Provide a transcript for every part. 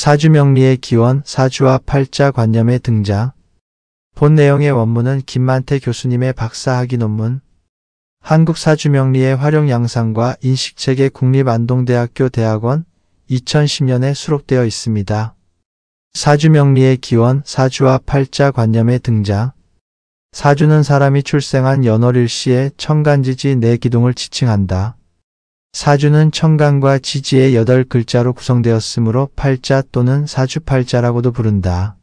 사주명리의 기원, 사주와 팔자 관념의 등장. 본 내용의 원문은 김만태 교수님의 박사학위 논문, 한국사주명리의 활용 양상과 인식체계 국립안동대학교 대학원 2010년에 수록되어 있습니다. 사주명리의 기원, 사주와 팔자 관념의 등장. 사주는 사람이 출생한 연월일시에 천간지지 네 기둥을 지칭한다. 사주는 천간과 지지의 8글자로 구성되었으므로 팔자 또는 사주팔자라고도 부른다.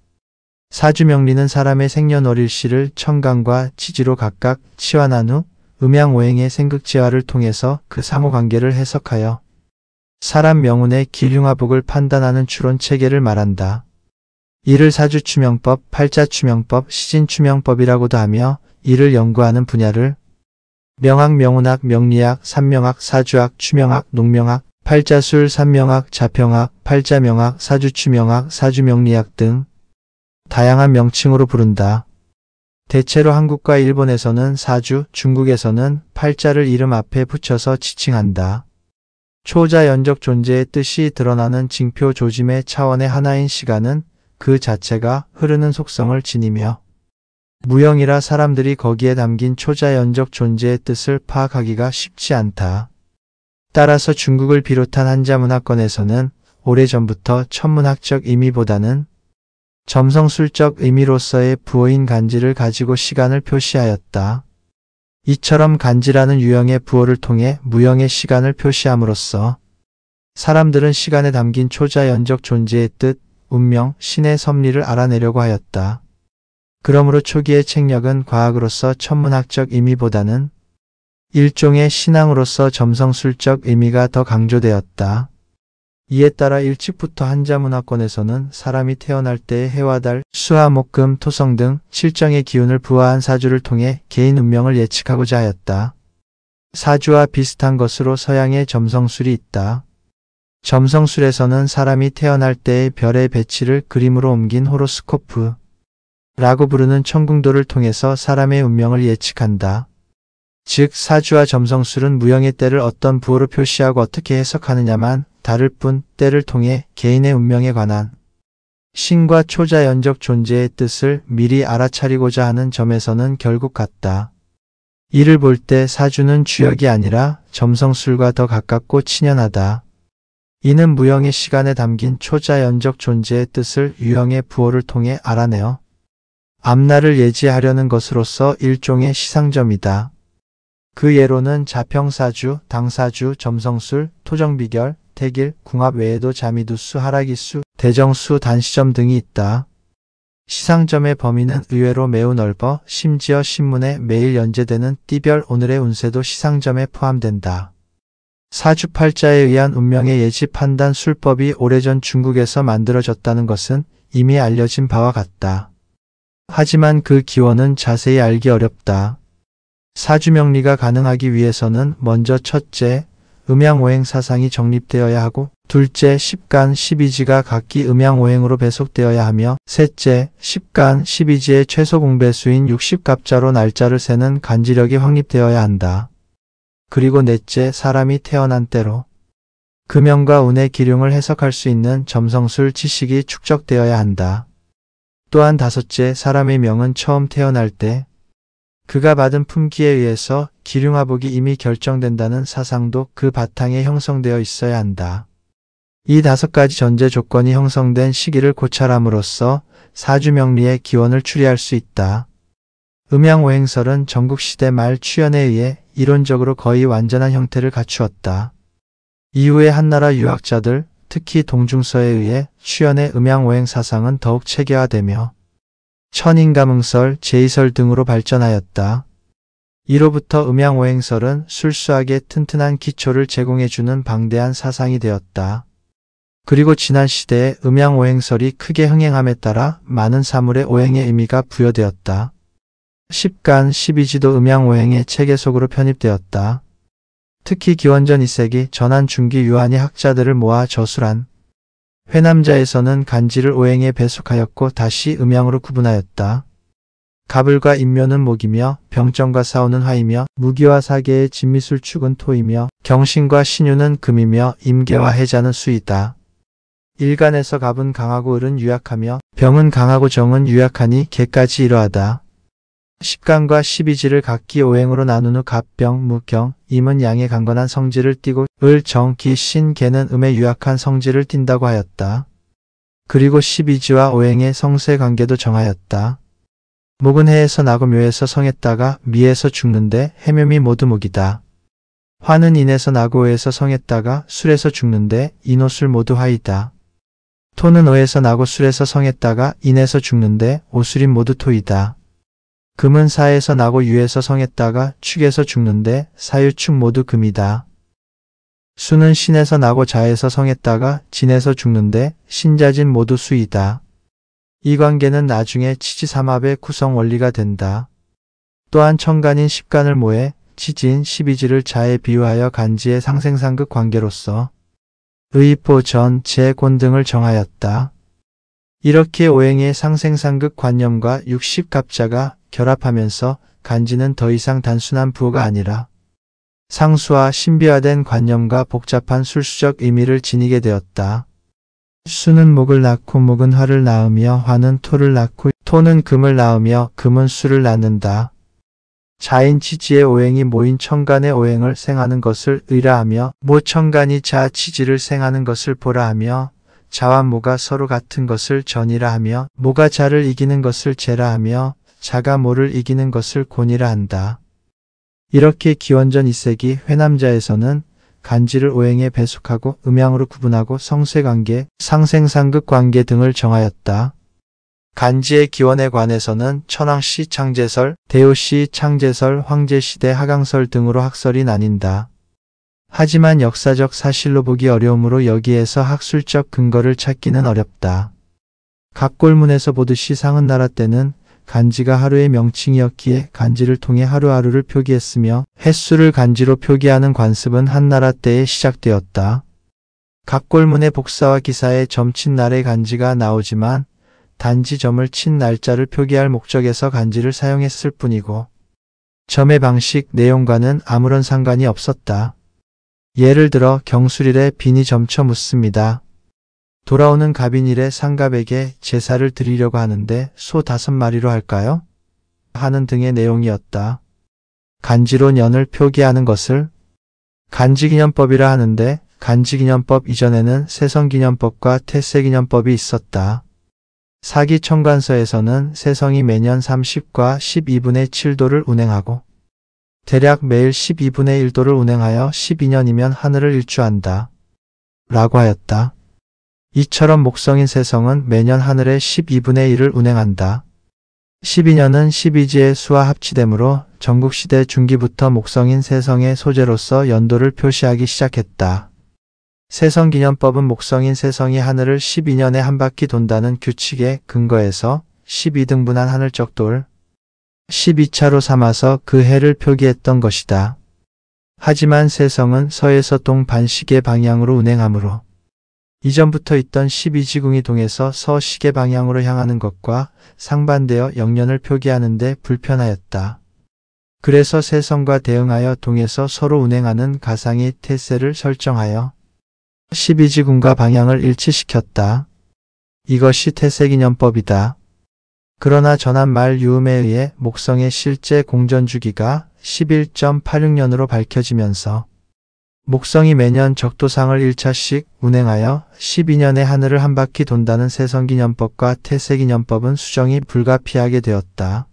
사주명리는 사람의 생년월일시를 천간과 지지로 각각 치환한 후 음양오행의 생극지화를 통해서 그 상호관계를 해석하여 사람 명운의 길흉화복을 판단하는 추론체계를 말한다. 이를 사주추명법, 팔자추명법, 시진추명법이라고도 하며 이를 연구하는 분야를 명학, 명운학, 명리학, 산명학, 사주학, 추명학, 농명학, 팔자술, 산명학, 자평학, 팔자명학, 사주추명학, 사주명리학 등 다양한 명칭으로 부른다. 대체로 한국과 일본에서는 사주, 중국에서는 팔자를 이름 앞에 붙여서 지칭한다. 초자연적 존재의 뜻이 드러나는 징표 조짐의 차원의 하나인 시간은 그 자체가 흐르는 속성을 지니며 무형이라 사람들이 거기에 담긴 초자연적 존재의 뜻을 파악하기가 쉽지 않다. 따라서 중국을 비롯한 한자문화권에서는 오래전부터 천문학적 의미보다는 점성술적 의미로서의 부호인 간지를 가지고 시간을 표시하였다. 이처럼 간지라는 유형의 부호를 통해 무형의 시간을 표시함으로써 사람들은 시간에 담긴 초자연적 존재의 뜻, 운명, 신의 섭리를 알아내려고 하였다. 그러므로 초기의 책력은 과학으로서 천문학적 의미보다는 일종의 신앙으로서 점성술적 의미가 더 강조되었다. 이에 따라 일찍부터 한자문화권에서는 사람이 태어날 때의 해와 달, 수화, 목, 금, 토성 등 7정의 기운을 부화한 사주를 통해 개인 운명을 예측하고자 하였다. 사주와 비슷한 것으로 서양의 점성술이 있다. 점성술에서는 사람이 태어날 때의 별의 배치를 그림으로 옮긴 호로스코프 라고 부르는 천궁도를 통해서 사람의 운명을 예측한다. 즉 사주와 점성술은 무형의 때를 어떤 부호로 표시하고 어떻게 해석하느냐만 다를 뿐 때를 통해 개인의 운명에 관한 신과 초자연적 존재의 뜻을 미리 알아차리고자 하는 점에서는 결국 같다. 이를 볼 때 사주는 주역이 아니라 점성술과 더 가깝고 친연하다. 이는 무형의 시간에 담긴 초자연적 존재의 뜻을 유형의 부호를 통해 알아내어 앞날을 예지하려는 것으로서 일종의 시상점이다. 그 예로는 자평사주, 당사주, 점성술, 토정비결, 태길, 궁합 외에도 자미두수, 하락이수, 대정수, 단시점 등이 있다. 시상점의 범위는 의외로 매우 넓어 심지어 신문에 매일 연재되는 띠별 오늘의 운세도 시상점에 포함된다. 사주팔자에 의한 운명의 예지 판단 술법이 오래전 중국에서 만들어졌다는 것은 이미 알려진 바와 같다. 하지만 그 기원은 자세히 알기 어렵다. 사주명리가 가능하기 위해서는 먼저 첫째, 음양오행 사상이 정립되어야 하고 둘째, 십간, 십이지가 각기 음양오행으로 배속되어야 하며 셋째, 십간, 십이지의 최소 공배수인 60갑자로 날짜를 세는 간지력이 확립되어야 한다. 그리고 넷째, 사람이 태어난 때로 금연과 운의 기륭을 해석할 수 있는 점성술 지식이 축적되어야 한다. 또한 다섯째, 사람의 명은 처음 태어날 때 그가 받은 품기에 의해서 기륭화복이 이미 결정된다는 사상도 그 바탕에 형성되어 있어야 한다. 이 5가지 전제 조건이 형성된 시기를 고찰함으로써 사주명리의 기원을 추리할 수 있다. 음양오행설은 전국시대 말 추연에 의해 이론적으로 거의 완전한 형태를 갖추었다. 이후에 한나라 유학자들, 특히 동중서에 의해 추연의 음양오행 사상은 더욱 체계화되며 천인감응설, 제이설 등으로 발전하였다. 이로부터 음양오행설은 술수학의 튼튼한 기초를 제공해주는 방대한 사상이 되었다. 그리고 지난 시대에 음양오행설이 크게 흥행함에 따라 많은 사물의 오행의 의미가 부여되었다. 십간, 십이지도 음양오행의 체계 속으로 편입되었다. 특히 기원전 2세기 전한 중기 유한이 학자들을 모아 저술한 회남자에서는 간지를 오행에 배속하였고 다시 음양으로 구분하였다. 가불과 인묘는 목이며 병정과 사오는 화이며 무기와 사계의 진미술축은 토이며 경신과 신유는 금이며 임계와 해자는 수이다. 일간에서 갑은 강하고 을은 유약하며 병은 강하고 정은 유약하니 개까지 이러하다. 십간과 십이지를 각기 오행으로 나눈 후 갑, 병, 무, 경, 임은 양의 강건한 성질을 띠고 을, 정, 기, 신, 개는 음의 유약한 성질을 띈다고 하였다. 그리고 십이지와 오행의 성쇠 관계도 정하였다. 목은 해에서 나고 묘에서 성했다가 미에서 죽는데 해묘미 모두 목이다. 화는 인에서 나고 오에서 성했다가 술에서 죽는데 인오술 모두 화이다. 토는 오에서 나고 술에서 성했다가 인에서 죽는데 오술인 모두 토이다. 금은 사에서 나고 유에서 성했다가 축에서 죽는데 사유축 모두 금이다. 수는 신에서 나고 자에서 성했다가 진에서 죽는데 신자진 모두 수이다. 이 관계는 나중에 치지삼합의 구성 원리가 된다. 또한 천간인 십간을 모해 치지인 십이지를 자에 비유하여 간지의 상생상극 관계로서 의포, 전, 재, 곤 등을 정하였다. 이렇게 오행의 상생상극 관념과 육십갑자가 결합하면서 간지는 더 이상 단순한 부호가 아니라 상수와 신비화된 관념과 복잡한 술수적 의미를 지니게 되었다. 수는 목을 낳고 목은 화를 낳으며 화는 토를 낳고 토는 금을 낳으며 금은 수를 낳는다. 자인 치지의 오행이 모인 천간의 오행을 생하는 것을 의라하며 모천간이 자 치지를 생하는 것을 보라하며 자와 모가 서로 같은 것을 전이라 하며 모가 자를 이기는 것을 재라 하며 자가 모를 이기는 것을 곤이라 한다. 이렇게 기원전 2세기 회남자에서는 간지를 오행에 배속하고 음양으로 구분하고 성쇠관계, 상생상극 관계 등을 정하였다. 간지의 기원에 관해서는 천황씨 창제설, 대호씨 창제설, 황제시대 하강설 등으로 학설이 나뉜다. 하지만 역사적 사실로 보기 어려우므로 여기에서 학술적 근거를 찾기는 어렵다. 갑골문에서 보듯이 상은나라 때는 간지가 하루의 명칭이었기에 간지를 통해 하루하루를 표기했으며 횟수를 간지로 표기하는 관습은 한나라 때에 시작되었다. 갑골문의 복사와 기사에 점친 날의 간지가 나오지만 단지 점을 친 날짜를 표기할 목적에서 간지를 사용했을 뿐이고 점의 방식, 내용과는 아무런 상관이 없었다. 예를 들어 경술일에 빈이 점쳐 묻습니다. 돌아오는 갑인일에 상갑에게 제사를 드리려고 하는데 소 5마리로 할까요? 하는 등의 내용이었다. 간지로 년을 표기하는 것을 간지기념법이라 하는데 간지기념법 이전에는 세성기념법과 태세기념법이 있었다. 사기천관서에서는 세성이 매년 30과 12분의 7도를 운행하고 대략 매일 12분의 1도를 운행하여 12년이면 하늘을 일주한다. 라고 하였다. 이처럼 목성인 세성은 매년 하늘의 12분의 1을 운행한다. 12년은 12지의 수와 합치되므로 전국시대 중기부터 목성인 세성의 소재로서 연도를 표시하기 시작했다. 세성기념법은 목성인 세성이 하늘을 12년에 한 바퀴 돈다는 규칙에 근거해서 12등분한 하늘적 돌 12차로 삼아서 그 해를 표기했던 것이다. 하지만 세성은 서에서 동 반시계 방향으로 운행하므로 이전부터 있던 12지궁이 동에서 서시계 방향으로 향하는 것과 상반되어 영년을 표기하는 데 불편하였다. 그래서 세성과 대응하여 동에서 서로 운행하는 가상의 태세를 설정하여 12지궁과 방향을 일치시켰다. 이것이 태세기념법이다. 그러나 전한 말 유음에 의해 목성의 실제 공전주기가 11.86년으로 밝혀지면서 목성이 매년 적도상을 1차씩 운행하여 12년의 하늘을 한 바퀴 돈다는 세성기념법과 태세기념법은 수정이 불가피하게 되었다.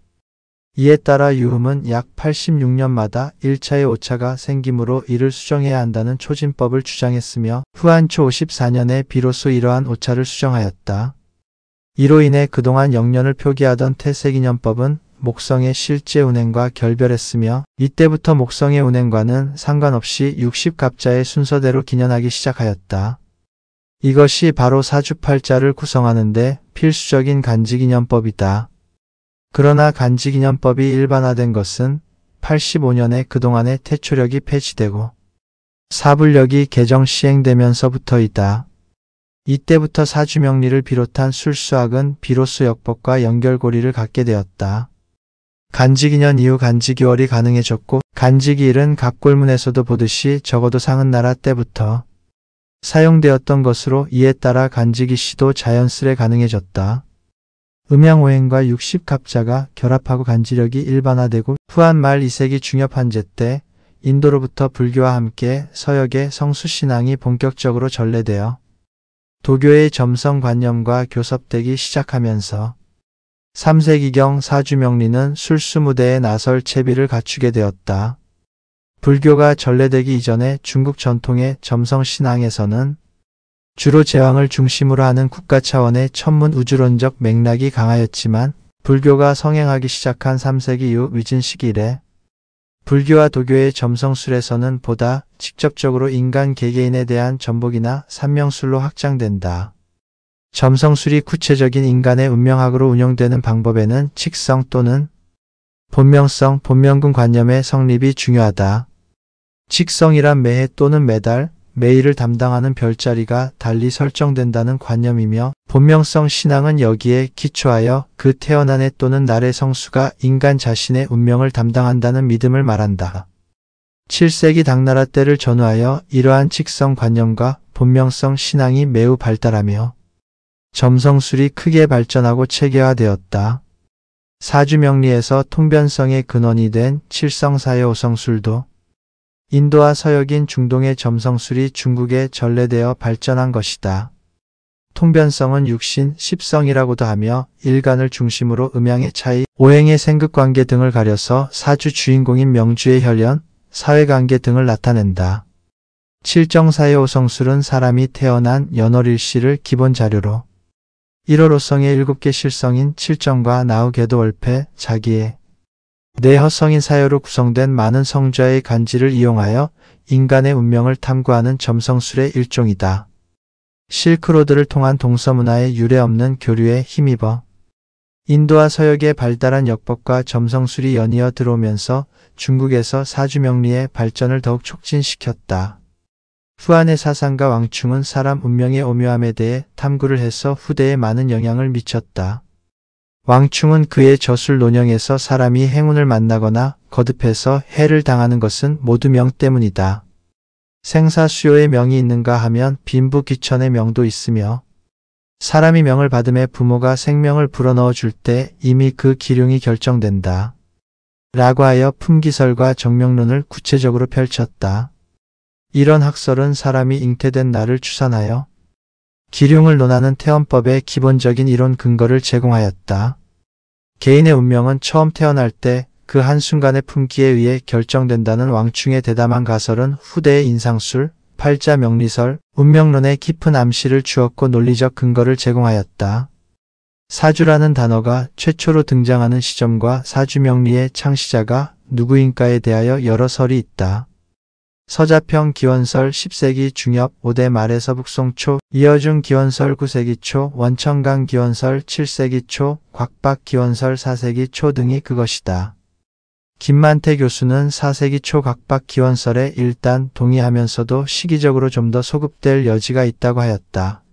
이에 따라 유음은 약 86년마다 1차의 오차가 생기므로 이를 수정해야 한다는 초진법을 주장했으며 후한초 54년에 비로소 이러한 오차를 수정하였다. 이로 인해 그동안 영년을 표기하던 태세기념법은 목성의 실제 운행과 결별했으며 이때부터 목성의 운행과는 상관없이 60갑자의 순서대로 기년하기 시작하였다. 이것이 바로 사주팔자를 구성하는데 필수적인 간지기념법이다. 그러나 간지기념법이 일반화된 것은 85년에 그동안의 태초력이 폐지되고 사불력이 개정 시행되면서부터이다. 이때부터 사주명리를 비롯한 술수학은 비로소 역법과 연결고리를 갖게 되었다. 간지기년 이후 간지기월이 가능해졌고 간지기일은 갑골문에서도 보듯이 적어도 상은나라 때부터 사용되었던 것으로 이에 따라 간지기시도 자연스레 가능해졌다. 음양오행과 육십갑자가 결합하고 간지력이 일반화되고 후한 말 2세기 중엽한제 때 인도로부터 불교와 함께 서역의 성수신앙이 본격적으로 전래되어 도교의 점성관념과 교섭되기 시작하면서 3세기경 사주명리는 술수무대에 나설 채비를 갖추게 되었다. 불교가 전래되기 이전에 중국 전통의 점성신앙에서는 주로 제왕을 중심으로 하는 국가 차원의 천문 우주론적 맥락이 강하였지만 불교가 성행하기 시작한 3세기 이후 위진시기 이래 불교와 도교의 점성술에서는 보다 직접적으로 인간 개개인에 대한 전복이나 산명술로 확장된다. 점성술이 구체적인 인간의 운명학으로 운용되는 방법에는 칙성 또는 본명성, 본명군 관념의 성립이 중요하다. 칙성이란 매해 또는 매달, 매일을 담당하는 별자리가 달리 설정된다는 관념이며 본명성 신앙은 여기에 기초하여 그 태어난 해 또는 날의 성수가 인간 자신의 운명을 담당한다는 믿음을 말한다. 7세기 당나라 때를 전후하여 이러한 칙성 관념과 본명성 신앙이 매우 발달하며 점성술이 크게 발전하고 체계화되었다. 사주명리에서 통변성의 근원이 된 칠성사의 오성술도 인도와 서역인 중동의 점성술이 중국에 전래되어 발전한 것이다. 통변성은 육신, 십성이라고도 하며 일간을 중심으로 음양의 차이, 오행의 생극관계 등을 가려서 사주 주인공인 명주의 혈연, 사회관계 등을 나타낸다. 칠정사의 오성술은 사람이 태어난 연월일시를 기본 자료로 1월 오성의 7개 실성인 칠정과 나우 계도 월패, 자기의 내허성인 사여로 구성된 많은 성자의 간지를 이용하여 인간의 운명을 탐구하는 점성술의 일종이다. 실크로드를 통한 동서문화의 유례없는 교류에 힘입어 인도와 서역의 발달한 역법과 점성술이 연이어 들어오면서 중국에서 사주명리의 발전을 더욱 촉진시켰다. 후한의 사상가 왕충은 사람 운명의 오묘함에 대해 탐구를 해서 후대에 많은 영향을 미쳤다. 왕충은 그의 저술 논영에서 사람이 행운을 만나거나 거듭해서 해를 당하는 것은 모두 명 때문이다. 생사수요의 명이 있는가 하면 빈부귀천의 명도 있으며 사람이 명을 받음에 부모가 생명을 불어넣어 줄 때 이미 그 기륭이 결정된다. 라고 하여 품기설과 정명론을 구체적으로 펼쳤다. 이런 학설은 사람이 잉태된 날을 추산하여 기륭을 논하는 태원법의 기본적인 이론 근거를 제공하였다. 개인의 운명은 처음 태어날 때 그 한순간의 품기에 의해 결정된다는 왕충의 대담한 가설은 후대의 인상술, 팔자 명리설, 운명론에 깊은 암시를 주었고 논리적 근거를 제공하였다. 사주라는 단어가 최초로 등장하는 시점과 사주명리의 창시자가 누구인가에 대하여 여러 설이 있다. 서자평 기원설 10세기 중엽 5대 말에 서북송 초, 이어중 기원설 9세기 초, 원천강 기원설 7세기 초, 곽박 기원설 4세기 초 등이 그것이다. 김만태 교수는 4세기 초 곽박 기원설에 일단 동의하면서도 시기적으로 좀 더 소급될 여지가 있다고 하였다.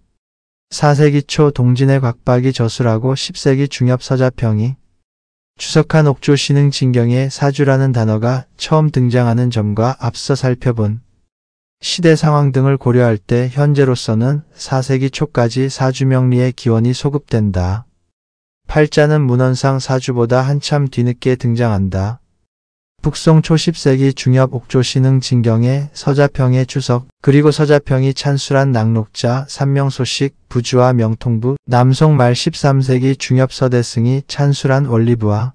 4세기 초 동진의 곽박이 저술하고 10세기 중엽 서자평이 주석한 옥조신흥 진경에 사주라는 단어가 처음 등장하는 점과 앞서 살펴본 시대 상황 등을 고려할 때 현재로서는 4세기 초까지 사주명리의 기원이 소급된다. 팔자는 문헌상 사주보다 한참 뒤늦게 등장한다. 북송 초 10세기 중엽 옥조신흥 진경에 서자평의 주석, 그리고 서자평이 찬술한 낙록자, 삼명소식, 부주와 명통부, 남송 말 13세기 중엽 서대승이 찬술한 원리부와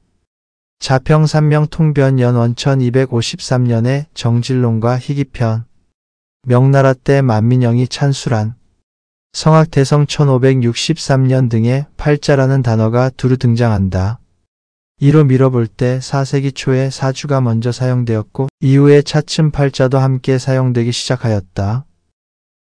자평 삼명 통변 연원 1253년에 정질론과 희기편, 명나라 때 만민영이 찬술한 성악대성 1563년 등의 팔자라는 단어가 두루 등장한다. 이로 밀어볼 때 4세기 초에 사주가 먼저 사용되었고 이후에 차츰 팔자도 함께 사용되기 시작하였다.